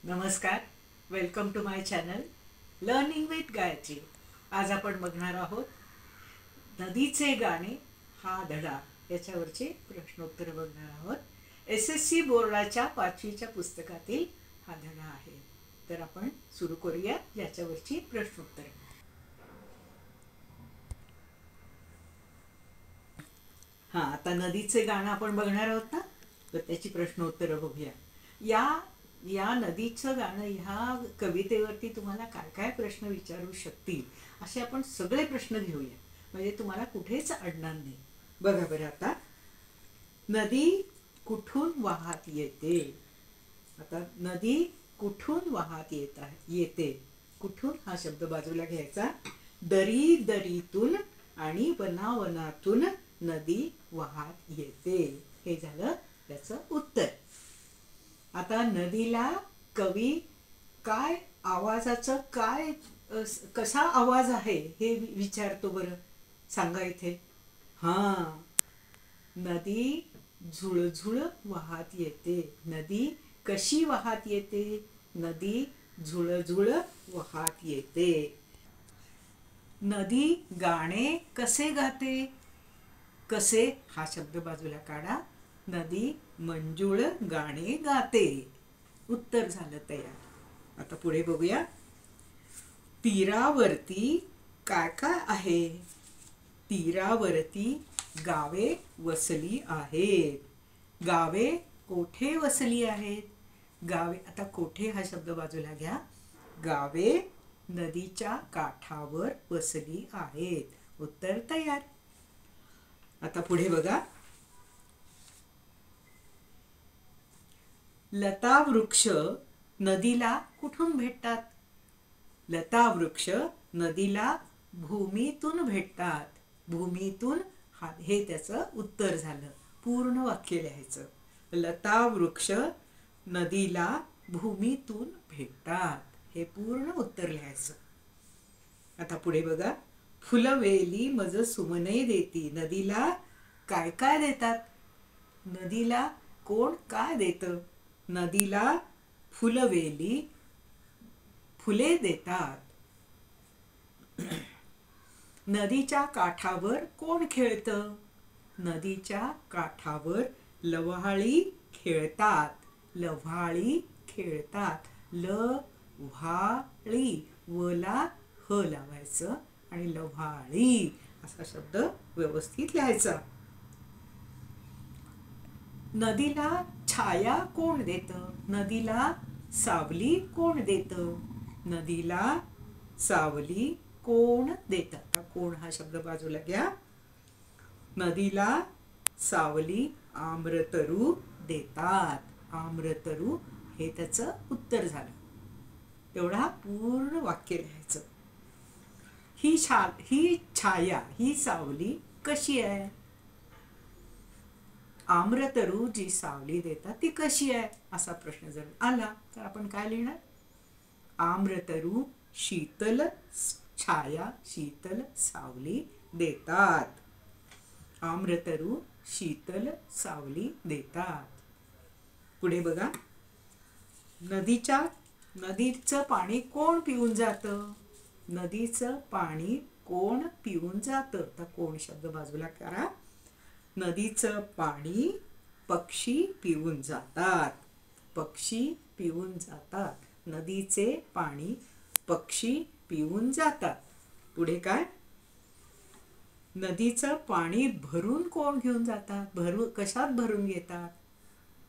नमस्कार, welcome to my channel learning with Gayatri. आज आपण बघणार आहोत नदीचे गाणे हा धडा याच्यावरचे प्रश्नोत्तर बघणार आहोत. SSC बोर्डाच्या 5वीच्या पुस्तकातील हा धडा आहे. तर आपण सुरू करूया याच्यावरची प्रश्नोत्तर. आता नदीचे गाणं आपण बघणार आहोत ना, तर त्याची प्रश्नोत्तरं बघूया. या या नदीचं गाणं ह्या कवितेवरती तुम्हाला काय काय प्रश्न विचारू शकतील असे आपण सगळे प्रश्न घेऊया, म्हणजे तुम्हाला कुठेच अडणार नाही. बघा बरं, आता नदी कुठून वाहत येते. आता नदी कुठून वाहत येते. कुठून हा शब्द बाजूला घ्यायचा. दरी दरीतून आणि वनावनातून नदी वाहत येते. हे झालं त्याचं उत्तर. आता नदीला कवी काय आवाजाचं काय कसा आवाज आहे हे विचारतो. बरं सांगा इथे. नदी झुळझुळ वाहत येते. नदी कशी वाहत येते. नदी झुळझुळ वाहत येते. नदी गाणे कसे गाते. कसे हा शब्द बाजूला काढा. नदी मंजुळ गाणे गाते. उत्तर झालं तयार. आता पुढे बघूया. तीरावरती काय काय आहे. तीरावरती गावे वसली आहेत. गावे कोठे वसली आहेत. गावे, आता कोठे हा शब्द बाजूला घ्या. गावे नदीच्या काठावर वसली आहेत. उत्तर तयार. आता पुढे बघा. लता वृक्ष नदीला कुठून भेटतात. लता वृक्ष नदीला भूमीतून भेटतात. भूमीतून हे त्याचं उत्तर झालं. पूर्ण वाक्य लिहायचं. लता वृक्ष नदीला भूमीतून भेटतात. हे पूर्ण उत्तर लिहायचं. आता पुढे बघा. फुलवेली मज सुमने देती. नदीला काय काय देतात. नदीला कोण काय देतं. नदीला फुलवेली फुले देतात. नदीच्या काठावर कोण खेळतं. नदीच्या काठावर लव्हाळी खेळतात. लव्हाळी खेळतात. लव्हाळी, वला ह लावायचं आणि लव्हाळी असा शब्द व्यवस्थित लिहायचा. नदीला छाया कोण देतं. नदीला सावली कोण देतं. नदीला सावली कोण देतं. आता कोण हा शब्द बाजूला घ्या. नदीला सावली आम्रतरू देतात. आम्रतरू हे त्याचं उत्तर झालं. तेवढा पूर्ण वाक्य लिहायचं. ही छाया, ही सावली कशी आहे. आम्रतरू जी सावली देतात ती कशी आहे असा प्रश्न जर आला तर आपण काय लिहिणार. आम्रतरू शीतल छाया, शीतल सावली देतात. आम्रतरू शीतल सावली देतात. पुढे बघा. नदीचं पाणी कोण पिऊन जातं. नदीचं पाणी कोण पिऊन जातं. तर कोण शब्द बाजूला करा. नदीचं पाणी पक्षी पिऊन जातात. पक्षी पिऊन जातात. नदीचे पाणी पक्षी पिऊन जातात. पुढे काय. नदीचं पाणी भरून कोण घेऊन जातात. कशात भरून घेतात.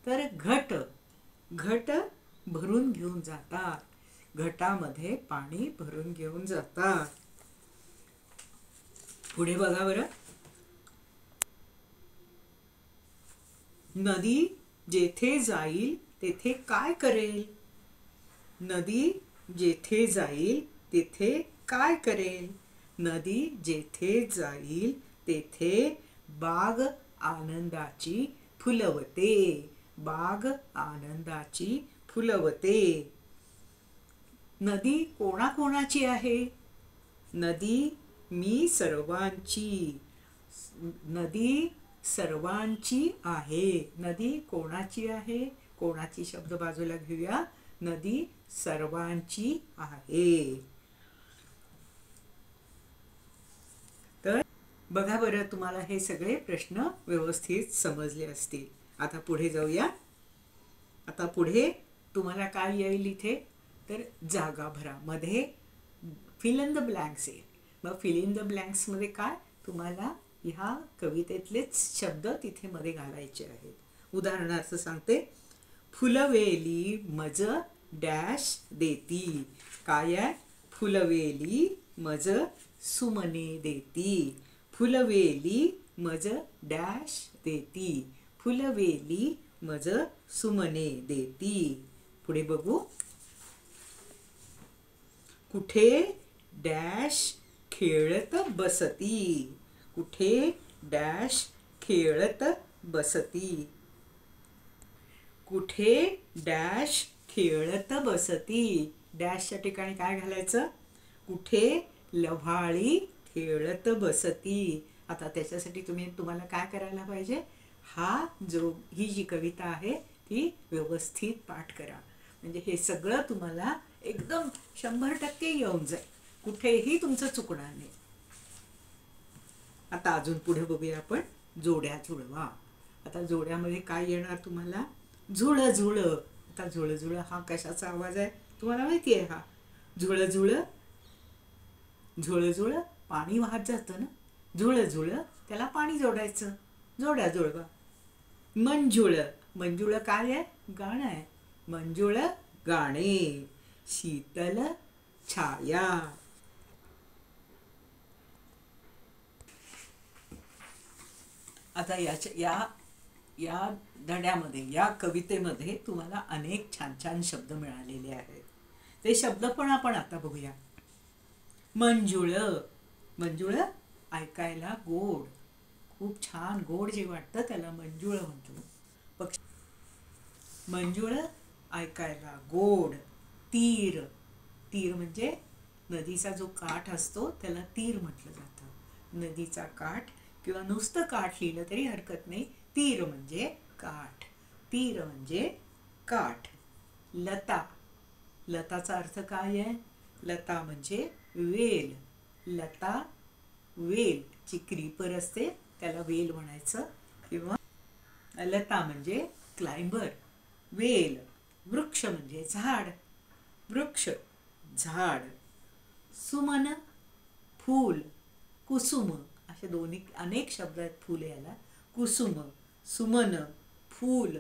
तर घट भरून घेऊन जातात. घटामध्ये पाणी भरून घेऊन जातात. पुढे बघा बरं. नदी जेथे जाईल तेथे काय करेल. नदी जेथे जाईल तेथे काय करेल. नदी जेथे जाईल तेथे बाग आनंदाची फुलवते. बाग आनंदाची फुलवते. नदी कोणाकोणाची आहे. नदी मी सर्वांची. नदी सर्वांची आहे. नदी कोणाची आहे. कोणाची शब्द बाजूला घेऊया. नदी सर्वांची आहे. तर बघा बरं, तुम्हाला हे सगळे प्रश्न व्यवस्थित समजले असतील. आता पुढे जाऊया. आता पुढे तुम्हाला काय येईल इथे, तर जागा भरा मध्ये फिल इन द ब्लँक्स येईल. मग फिल इन द ब्लँक्स मध्ये काय, तुम्हाला ह्या कवितेतलेच शब्द तिथे मध्ये घालायचे आहेत. उदाहरणार्थ सांगते, फुलवेली मज डॅश देती. काय आहे, फुलवेली मज सुमने देती. फुलवेली मज डॅश देती. फुलवेली मज सुमने देती. पुढे बघू, कुठे डॅश खेळत बसती. कुठे डॅश खेळत बसती. कुठे डॅश खेळत बसती. डॅशच्या ठिकाणी काय घालायचं, कुठे लव्हाळी खेळत बसती. आता त्याच्यासाठी तुम्हाला काय करायला पाहिजे, ही जी कविता आहे ती व्यवस्थित पाठ करा. म्हणजे हे सगळं तुम्हाला एकदम 100% येऊन जाईल, कुठेही तुमचं चुकणार नाही. आता अजून पुढे बघूया आपण, जोड्या जुळवा. आता जोड्यामध्ये काय येणार तुम्हाला, झुळ झुळ. आता झुळ झुळ हा कशाचा आवाज आहे तुम्हाला माहिती आहे. हा झुळ झुळ, झुळ झुळ पाणी वाहत जातं ना, झुळ झुळ त्याला पाणी जोडायचं. जोड्या जुळवा. मंजुळ, मंजुळ काय आहे, गाणं आहे. मंजुळ गाणे. शीतल छाया. आता या धड्यामध्ये, या कवितेमध्ये तुम्हाला अनेक छान छान शब्द मिळालेले आहेत. ते शब्द पण आपण आता बघूया. मंजुळ, मंजुळ ऐकायला गोड, खूप छान गोड जे वाटतं त्याला मंजुळ म्हणतो. मंजुळ ऐकायला गोड. तीर, तीर म्हणजे नदीचा जो काठ असतो त्याला तीर म्हटलं जातं. नदीचा काठ किंवा नुसतं काठ लिहिलं तरी हरकत नाही. तीर म्हणजे काठ. तीर म्हणजे काठ. लता, लताचा अर्थ काय आहे, लता म्हणजे वेल. लता वेल, जी क्रीपर असते त्याला वेल म्हणायचं. किंवा लता म्हणजे क्लाइंबर. वेल, वृक्ष म्हणजे झाड. वृक्ष, झाड. सुमन, फूल. कुसुम, असे दोन्ही अनेक शब्द आहेत फूल याला. कुसुम, सुमन, फूल.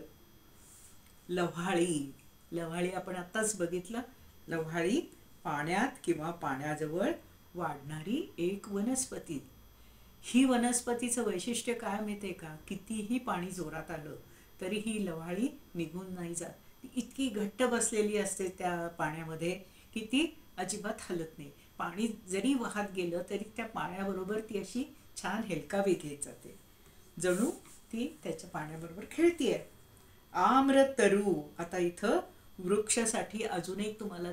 लव्हाळी, लव्हाळी आपण आत्ताच बघितलं. लव्हाळी पाण्यात किंवा पाण्याजवळ वाढणारी एक वनस्पती. ही वनस्पतीचं वैशिष्ट्य काय माहिती का, कितीही पाणी जोरात आलं तरी ही लव्हाळी निघून नाही जात. ती इतकी घट्ट बसलेली असते त्या पाण्यामध्ये की ती अजिबात हलत नाही. पाणी जरी वाहत गेलं तरी त्या पाण्याबरोबर ती अशी छान हेलकावी घेत जाते, जणू ती त्याच्या पाण्याबरोबर खेळतीये. आम्रतरू, आता इथं वृक्षासाठी अजून एक तुम्हाला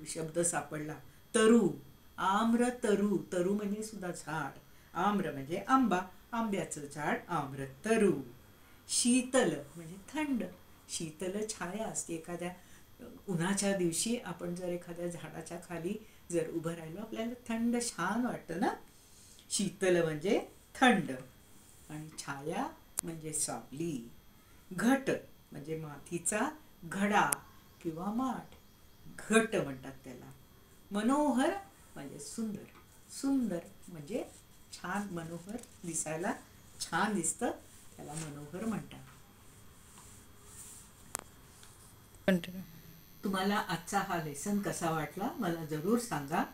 शब्द सापडला, तरू. आम्रतरू, तरू म्हणजे सुद्धा झाड. आम्र म्हणजे आंबा, आंब्याचं झाड आम्रतरू. शीतल म्हणजे थंड. शीतल छाया असते. एखाद्या उन्हाच्या दिवशी आपण जर एखाद्या झाडाच्या खाली जर उभं राहिलो आपल्याला थंड छान वाटतं ना. शीतल म्हणजे थंड. आणि छाया म्हणजे सावली. घट म्हणजे मातीचा घडा किंवा माठ, घट म्हणतात त्याला. मनोहर म्हणजे सुंदर. सुंदर म्हणजे छान, मनोहर दिसायला छान दिसतं त्याला मनोहर म्हणतात. तुम्हाला आजचा हा लेसन कसा वाटला मला जरूर सांगा.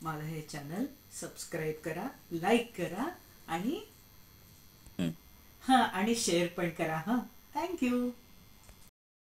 मला हे चॅनल सबस्क्राईब करा, लाईक करा आणि शेअर पण करा. थँक्यू.